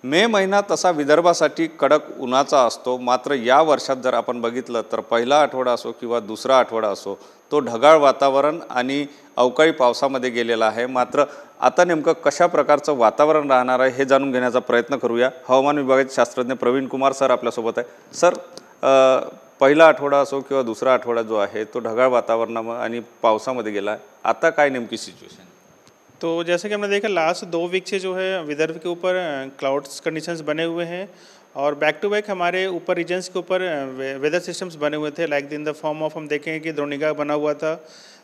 मे महिना तसा विदर्भासाठी कडक उन्हाचा असतो, मात्र या वर्षात जर आपण बघितलं तर पहिला आठवडा असो किंवा दुसरा आठवडा असो तो ढगाळ वातावरण आणि अवकाळी पावसामध्ये गेलेला आहे। मात्र आता नेमकं कशा प्रकारचं वातावरण राहणार आहे हे जाणून घेण्याचा प्रयत्न करूया। हवामान विभागाचे शास्त्रज्ञ प्रवीण कुमार सर आपल्यासोबत आहे। सर, पहिला आठवडा असो किंवा दुसरा आठवडा जो आहे तो ढगाळ वातावरणामध्ये आणि पावसामध्ये गेला, आता काय नेमकी सिच्युएशन? तो जैसे कि हमने देखा लास्ट 2 वीक से जो है विदर्भ के ऊपर क्लाउड्स कंडीशंस बने हुए हैं और बैक टू बैक हमारे ऊपर रीजन्स के ऊपर वेदर सिस्टम्स बने हुए थे, like in the form of हम देखेंगे कि द्रोणिका बना हुआ था,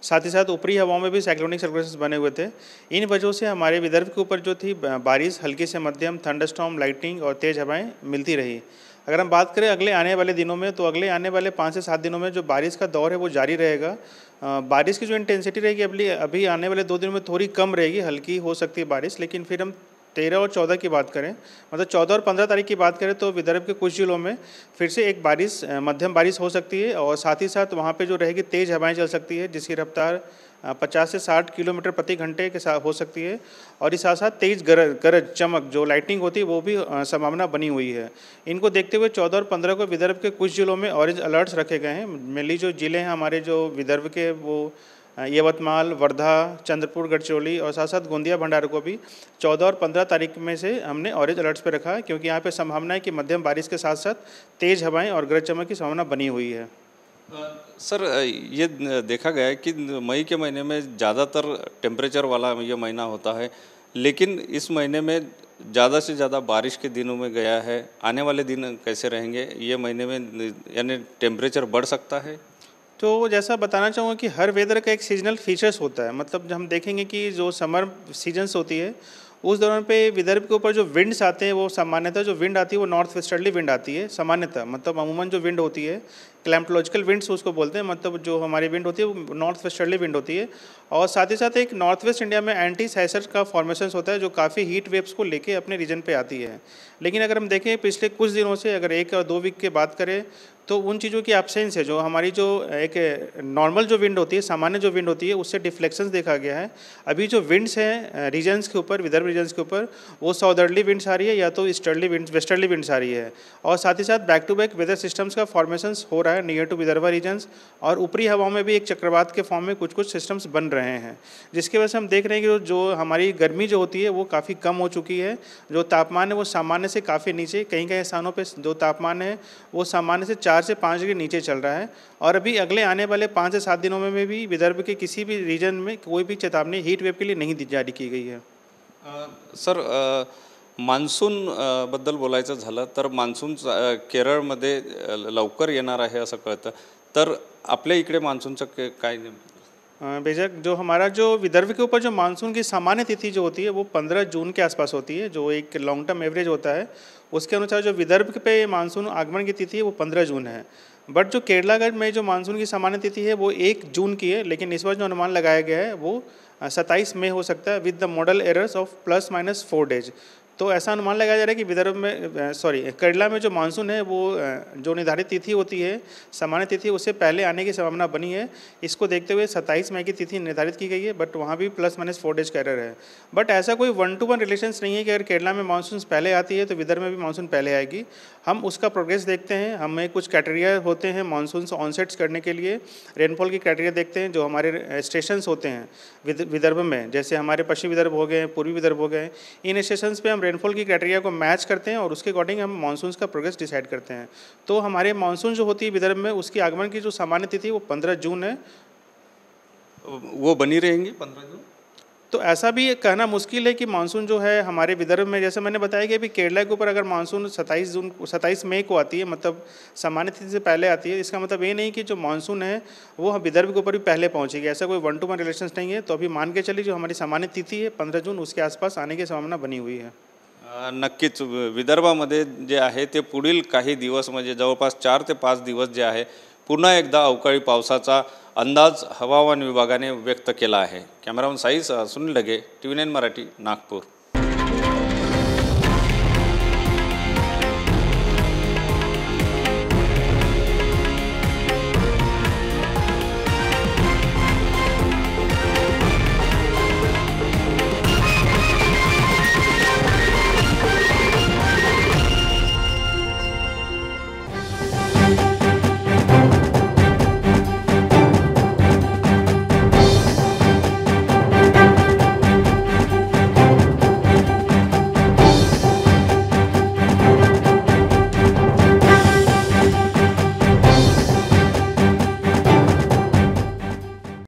साथ ही साथ ऊपरी हवाओं में भी साइक्लोनिक सर्कुलेशंस बने हुए थे। इन वजहों से हमारे विदर्भ के ऊपर जो थी बारिश, हल्की से मध्यम, थंडरस्टॉर्म, लाइटनिंग और तेज़ हवाएं मिलती रही। अगर हम बात करें अगले आने वाले दिनों में, तो अगले आने वाले 5 से 7 दिनों में जो बारिश का दौर है वो जारी रहेगा। बारिश की जो इंटेंसिटी रहेगी अभी आने वाले 2 दिनों में थोड़ी कम रहेगी, हल्की हो सकती है बारिश। लेकिन फिर हम 13 और 14 की बात करें, मतलब 14 और 15 तारीख की बात करें, तो विदर्भ के कुछ जिलों में फिर से एक बारिश, मध्यम बारिश हो सकती है और साथ ही साथ वहाँ पे जो रहेगी तेज़ हवाएं चल सकती है, जिसकी रफ्तार 50 से 60 किलोमीटर प्रति घंटे के साथ हो सकती है। और इस साथ साथ तेज़ गरज, चमक, जो लाइटनिंग होती है वो भी संभावना बनी हुई है। इनको देखते हुए 14 और 15 को विदर्भ के कुछ जिलों में ऑरेंज अलर्ट्स रखे गए हैं। मेनली जो ज़िले हैं हमारे जो विदर्भ के, वो यवतमाल, वर्धा, चंद्रपुर, गढ़चिरौली और साथ साथ गोंदिया, भंडारा को भी 14 और 15 तारीख में से हमने ऑरेंज अलर्ट्स पे रखा है, क्योंकि यहाँ पे संभावना है कि मध्यम बारिश के साथ साथ तेज़ हवाएं और गरज चमक की संभावना बनी हुई है। सर, ये देखा गया है कि मई के महीने में ज़्यादातर टेम्परेचर वाला ये महीना होता है, लेकिन इस महीने में ज़्यादा से ज़्यादा बारिश के दिनों में गया है। आने वाले दिन कैसे रहेंगे ये महीने में, यानी टेम्परेचर बढ़ सकता है? तो जैसा बताना चाहूँगा कि हर वेदर का एक सीजनल फीचर्स होता है। मतलब हम देखेंगे कि जो समर सीजन्स होती है उस दौरान पे विदर्भ के ऊपर जो विंड्स आते हैं वो सामान्यतः जो विंड आती है वो नॉर्थ वेस्टर्ली विंड आती है सामान्यतः। मतलब अमूमन जो विंड होती है क्लाइमेटोलॉजिकल विंड्स उसको बोलते हैं, मतलब जो हमारी विंड होती है वो नॉर्थ वेस्टर्ली विंड होती है। और साथ ही साथ एक नॉर्थ वेस्ट इंडिया में एंटी साइक्लोन का फॉर्मेशन होता है जो काफ़ी हीट वेव्स को लेके अपने रीजन पे आती है। लेकिन अगर हम देखें पिछले कुछ दिनों से, अगर 1 और 2 वीक की बात करें, तो उन चीज़ों की एब्सेंस है। जो हमारी जो एक नॉर्मल जो विंड होती है, सामान्य जो विंड होती है, उससे डिफ्लेक्शंस देखा गया है। अभी जो विंड्स हैं रीजन्स के ऊपर, विदर्भ रीजन्स के ऊपर, वो साउदर्ली विंड्स आ रही है या तो ईस्टर्ली विंड्स, वेस्टर्ली विंड्स आ रही है। और साथ ही साथ back to back weather systems का फॉर्मेशंस हो रहा है नियर टू विदर्भा रीजन्स, और ऊपरी हवाओं में भी एक चक्रवात के फॉर्म में कुछ कुछ सिस्टम्स बन रहे हैं, जिसकी वजह से हम देख रहे हैं कि जो हमारी गर्मी जो होती है वो काफ़ी कम हो चुकी है। जो तापमान है वो सामान्य से काफ़ी नीचे, कहीं कहीं स्थानों पर जो तापमान है वो सामान्य से 4 से 5 डिग्री नीचे चल रहा है। और अभी अगले आने वाले 5 से 7 दिनों में भी विदर्भ के किसी भी रीजन में कोई भी चेतावनी हीट वेव के लिए नहीं जारी की गई है। सर, मान्सून बद्दल बोलायचं झालं तर मान्सून केरळमध्ये लवकर येणार आहे असं कळतं, तर आपल्या इकडे मान्सूनचं काय बेशक जो हमारा जो विदर्भ के ऊपर जो मानसून की सामान्य तिथि जो होती है वो 15 जून के आसपास होती है, जो एक लॉन्ग टर्म एवरेज होता है। उसके अनुसार जो विदर्भ पे मानसून आगमन की तिथि है वो 15 जून है। बट जो केरलागढ़ में जो मानसून की सामान्य तिथि है वो 1 जून की है, लेकिन इस बार जो अनुमान लगाया गया है वो 27 मई हो सकता है, with the model errors of +- 4 days. तो ऐसा अनुमान लगाया जा रहा है कि विदर्भ में केरला में जो मानसून है वो जो निर्धारित तिथि होती है, सामान्य तिथि, उससे पहले आने की संभावना बनी है। इसको देखते हुए 27 मई की तिथि निर्धारित की गई है, बट वहाँ भी +- 4 डेज का एरर है। बट ऐसा कोई 1-to-1 रिलेशंस नहीं है कि अगर केरला में मानसून पहले आती है तो विदर्भ में भी मानसून पहले आएगी। हम उसका प्रोग्रेस देखते हैं, हमें कुछ क्राइटेरिया होते हैं मानसून ऑनसेट्स करने के लिए। रेनफॉल की क्राइटेरिया देखते हैं, जो हमारे स्टेशंस होते हैं विदर्भ में, जैसे हमारे पश्चिमी विदर्भ हो गए, पूर्वी विदर्भ हो गए, इन स्टेशंस पे हम रेनफॉल की क्राइटेरिया को मैच करते हैं और उसके अकॉर्डिंग हम मानसून का प्रोग्रेस डिसाइड करते हैं। तो हमारे मानसून जो होती है विदर्भ में, उसकी आगमन की जो सामान्य तिथि वो 15 जून है। वो बनी रहेंगी 15 जून? तो ऐसा भी कहना मुश्किल है कि मानसून जो है हमारे विदर्भ में, जैसे मैंने बताया कि अभी केरला के ऊपर अगर मानसून 27 मई को आती है, मतलब सामान्य तिथि से पहले आती है, इसका मतलब ये नहीं कि जो मानसून है वो विदर्भ के ऊपर भी पहले पहुंचेगी। ऐसा कोई 1-to-1 रिलेशंस नहीं है। तो अभी मान के चलिए जो हमारी सामान्य तिथि है 15 जून, उसके आसपास आने की संभावना बनी हुई है। नक्कीच विदर्भामध्ये जे आहे ते पुढील काही दिवस, म्हणजे जवळपास 4 ते 5 दिवस जे आहे पुन्हा एकदा अवकाळी पावसाचा अंदाज हवामान विभागाने व्यक्त केला आहे। कॅमेरामन साईस सुनील ढगे, TV9 मराठी, नागपूर।